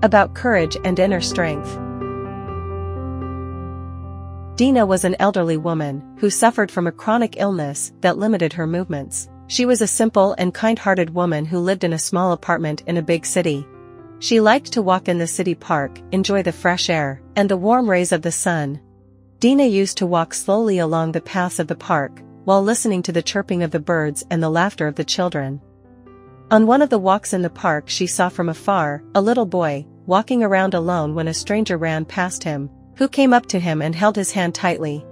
About courage and inner strength. Dina was an elderly woman who suffered from a chronic illness that limited her movements. She was a simple and kind-hearted woman who lived in a small apartment in a big city. She liked to walk in the city park, enjoy the fresh air, and the warm rays of the sun. Dina used to walk slowly along the paths of the park, while listening to the chirping of the birds and the laughter of the children. On one of the walks in the park she saw from afar a little boy, walking around alone when a stranger ran past him, who came up to him and held his hand tightly.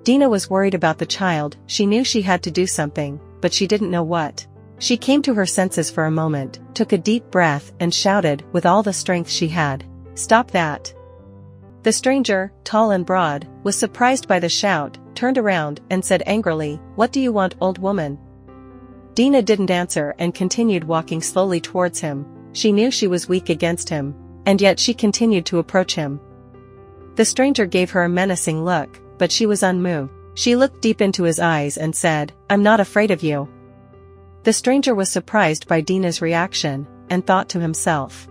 Dina was worried about the child. She knew she had to do something, but she didn't know what. She came to her senses for a moment, took a deep breath and shouted with all the strength she had, "Stop that!" The stranger, tall and broad, was surprised by the shout, turned around and said angrily, "What do you want, old woman?" Dina didn't answer and continued walking slowly towards him. She knew she was weak against him, and yet she continued to approach him. The stranger gave her a menacing look, but she was unmoved. She looked deep into his eyes and said, "I'm not afraid of you." The stranger was surprised by Dina's reaction, and thought to himself,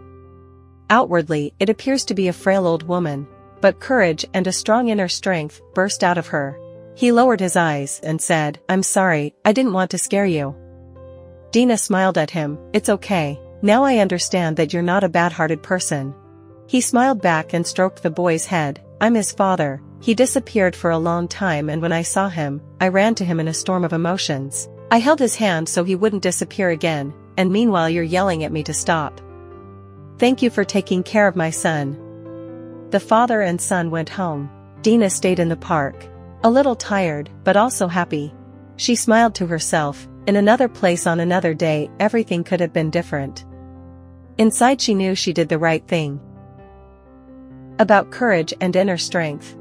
"Outwardly, it appears to be a frail old woman, but courage and a strong inner strength burst out of her." He lowered his eyes and said, "I'm sorry, I didn't want to scare you." Dina smiled at him, "It's okay. Now I understand that you're not a bad-hearted person." He smiled back and stroked the boy's head. "I'm his father. He disappeared for a long time, and when I saw him, I ran to him in a storm of emotions. I held his hand so he wouldn't disappear again, and meanwhile you're yelling at me to stop. Thank you for taking care of my son." The father and son went home. Dina stayed in the park. A little tired, but also happy. She smiled to herself. In another place on another day, everything could have been different. Inside she knew she did the right thing. About courage and inner strength.